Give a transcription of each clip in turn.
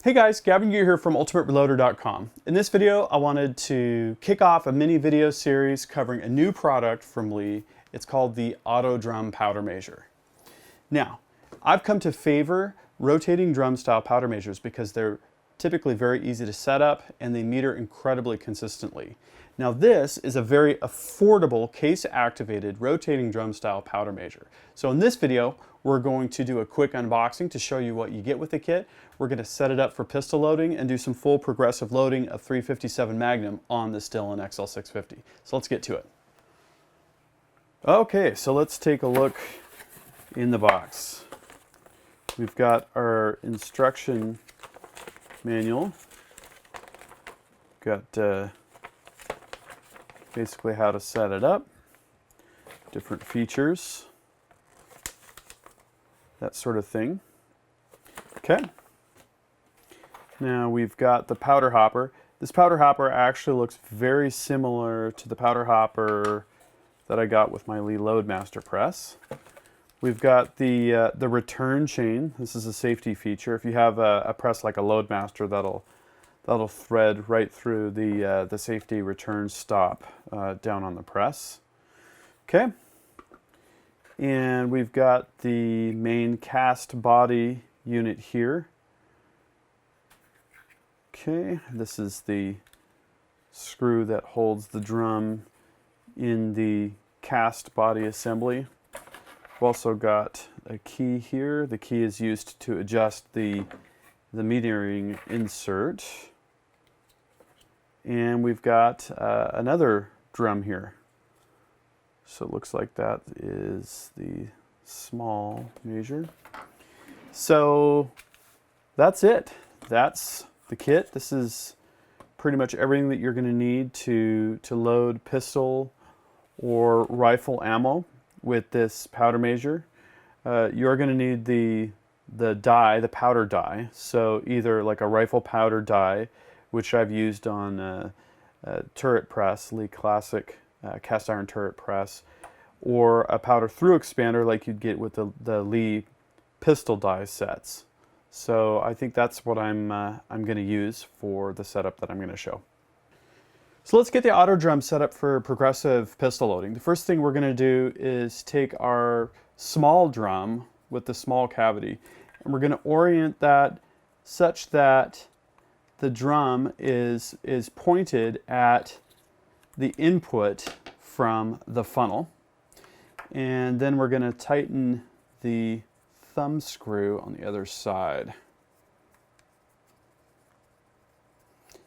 Hey guys, Gavin here from ultimatereloader.com. In this video, I wanted to kick off a mini video series covering a new product from Lee. It's called the Auto Drum Powder Measure. Now, I've come to favor rotating drum style powder measures because they're typically very easy to set up and they meter incredibly consistently. Now this is a very affordable case-activated rotating drum style powder measure. So in this video, we're going to do a quick unboxing to show you what you get with the kit. We're going to set it up for pistol loading and do some full progressive loading of .357 Magnum on this Dillon XL650. So let's get to it. Okay, so let's take a look in the box. We've got our instruction manual. Got basically how to set it up, different features, that sort of thing. Okay. Now we've got the powder hopper. This powder hopper actually looks very similar to the powder hopper that I got with my Lee Loadmaster press. We've got the return chain. This is a safety feature. If you have a press like a Loadmaster, that'll thread right through the safety return stop down on the press. Okay. And we've got the main cast body unit here. Okay, this is the screw that holds the drum in the cast body assembly. We've also got a key here. The key is used to adjust the metering insert. And we've got another drum here. So it looks like that is the small measure. So that's it. That's the kit. This is pretty much everything that you're going to need to load pistol or rifle ammo with this powder measure. You're going to need the dye, the powder dye. So either like a rifle powder dye, which I've used on a turret press, Lee Classic cast iron turret press, or a powder through expander like you'd get with the Lee pistol die sets. So I think that's what I'm going to use for the setup that I'm going to show. So let's get the auto drum set up for progressive pistol loading. The first thing we're going to do is take our small drum with the small cavity, and we're going to orient that such that the drum is pointed at the input from the funnel. And then we're going to tighten the thumb screw on the other side.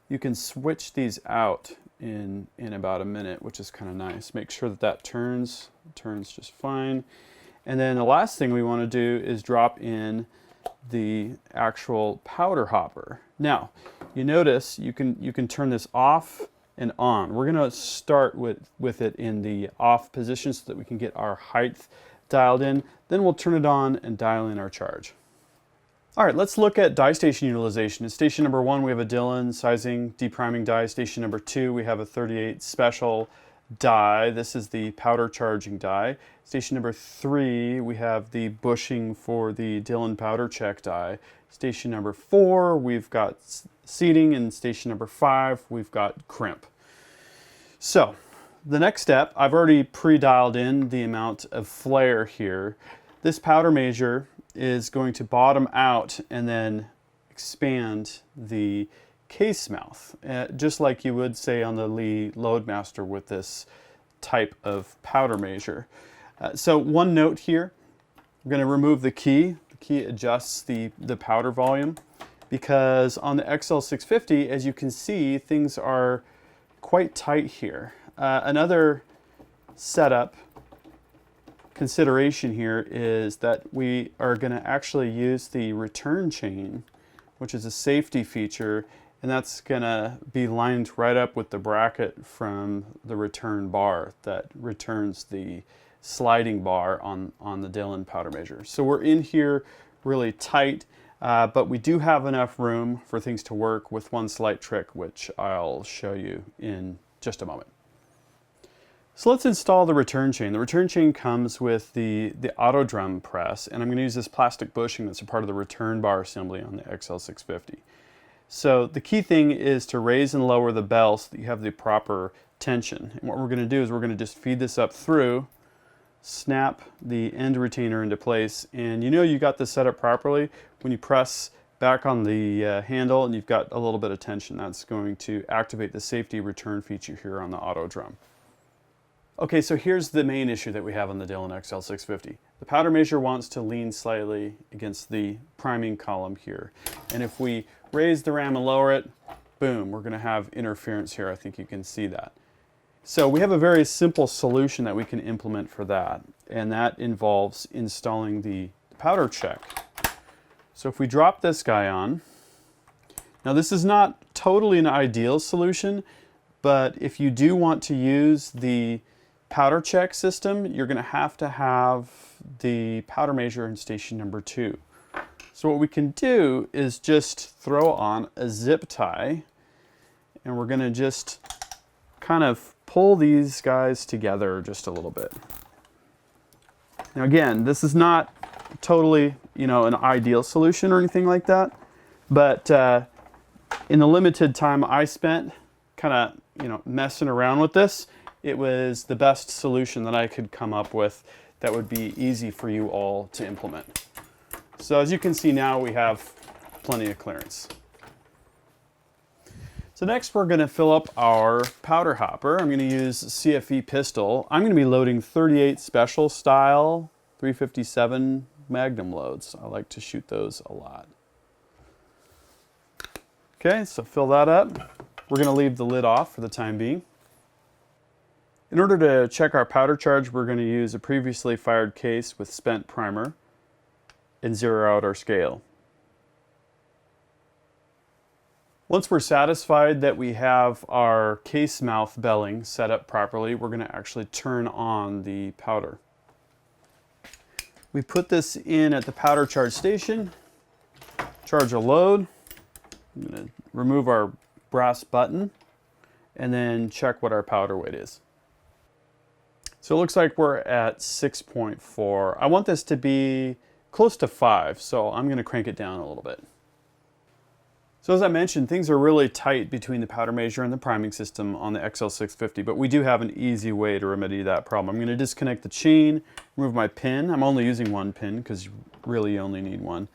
You can switch these out in about a minute, which is kind of nice. Make sure that turns just fine. And then the last thing we want to do is drop in the actual powder hopper. Now, you notice you can turn this off and on. We're going to start with it in the off position so that we can get our height dialed in. Then we'll turn it on and dial in our charge. All right, let's look at die station utilization. In station number 1, we have a Dillon sizing depriming die. Station number 2, we have a 38 special die. This is the powder charging die. Station number 3, we have the bushing for the Dillon powder check die. Station number 4, we've got seating, and station number 5, we've got crimp. So the next step, I've already pre-dialed in the amount of flare here. This powder measure is going to bottom out and then expand the case mouth, just like you would say on the Lee Loadmaster with this type of powder measure. So one note here, I'm going to remove the key. The key adjusts the powder volume, because on the XL650, as you can see, things are quite tight here. Another setup consideration here is that we are going to actually use the return chain, which is a safety feature, and that's going to be lined right up with the bracket from the return bar that returns the sliding bar on the Dillon powder measure. So we're in here really tight, but we do have enough room for things to work with one slight trick, which I'll show you in just a moment. So let's install the return chain. The return chain comes with the auto drum press, and I'm going to use this plastic bushing that's a part of the return bar assembly on the XL650. So the key thing is to raise and lower the bell so that you have the proper tension. And what we're going to do is we're going to just feed this up through, snap the end retainer into place, and you know you got this set up properly when you press back on the handle and you've got a little bit of tension. That's going to activate the safety return feature here on the auto drum. Okay, so here's the main issue that we have on the Dillon XL650. The powder measure wants to lean slightly against the priming column here. And if we raise the ram and lower it, boom, we're going to have interference here. I think you can see that. So we have a very simple solution that we can implement for that, and that involves installing the powder check. So if we drop this guy on, now this is not totally an ideal solution, but if you do want to use the powder check system, you're going to have the powder measure in station number 2. So what we can do is just throw on a zip tie, and we're going to just kind of pull these guys together just a little bit. Now again, this is not totally, an ideal solution or anything like that, but in the limited time I spent kind of, messing around with this, it was the best solution that I could come up with that would be easy for you all to implement. So as you can see now, we have plenty of clearance. So next we're going to fill up our powder hopper. I'm going to use CFE pistol. I'm going to be loading 38 special style 357 Magnum loads. I like to shoot those a lot. Okay, so fill that up. We're going to leave the lid off for the time being. In order to check our powder charge, we're going to use a previously fired case with spent primer and zero out our scale. Once we're satisfied that we have our case mouth belling set up properly, we're going to actually turn on the powder. We put this in at the powder charge station, charge a load. I'm going to remove our brass button and then check what our powder weight is. So it looks like we're at 6.4. I want this to be close to 5, so I'm going to crank it down a little bit. So as I mentioned, things are really tight between the powder measure and the priming system on the XL650, but we do have an easy way to remedy that problem. I'm going to disconnect the chain, remove my pin. I'm only using one pin because you really only need one.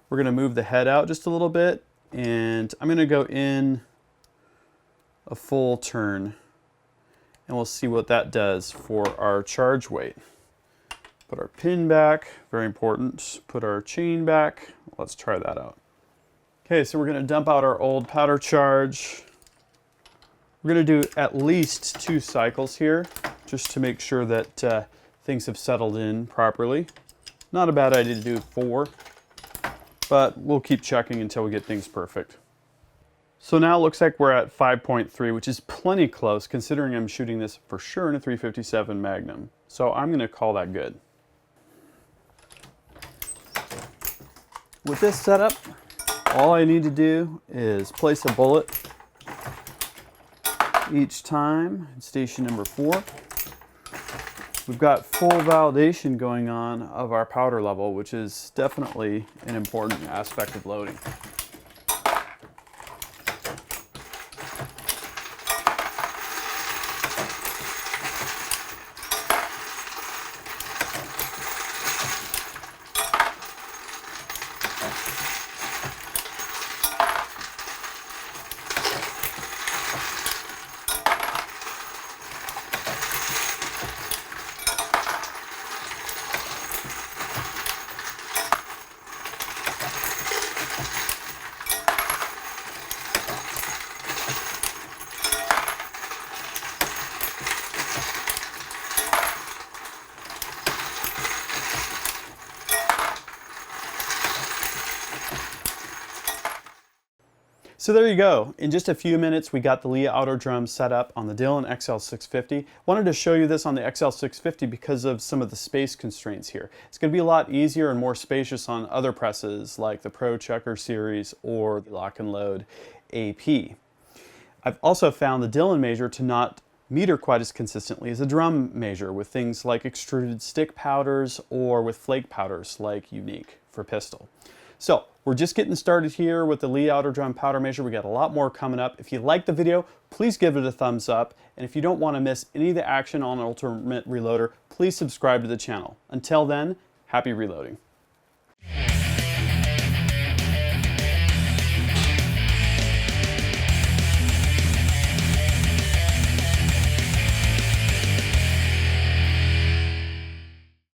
We're going to move the head out just a little bit, and I'm going to go in a full turn, and we'll see what that does for our charge weight. Put our pin back, very important. Put our chain back. Let's try that out. Okay, so we're going to dump out our old powder charge. We're going to do at least 2 cycles here, just to make sure that things have settled in properly. Not a bad idea to do 4, but we'll keep checking until we get things perfect. So now it looks like we're at 5.3, which is plenty close considering I'm shooting this for sure in a 357 Magnum. So I'm going to call that good. With this setup, all I need to do is place a bullet each time in station number 4. We've got full validation going on of our powder level, which is definitely an important aspect of loading. So there you go. In just a few minutes, we got the Leah auto drum set up on the Dillon XL650. Wanted to show you this on the XL650 because of some of the space constraints here. It's going to be a lot easier and more spacious on other presses like the Pro Checker series or the Lock and Load AP. I've also found the Dillon measure to not meter quite as consistently as a drum measure with things like extruded stick powders or with flake powders like Unique for pistol. So we're just getting started here with the lead outer drum powder measure. We got a lot more coming up. If you like the video, please give it a thumbs up. And if you don't want to miss any of the action on Ultimate Reloader, please subscribe to the channel. Until then, happy reloading.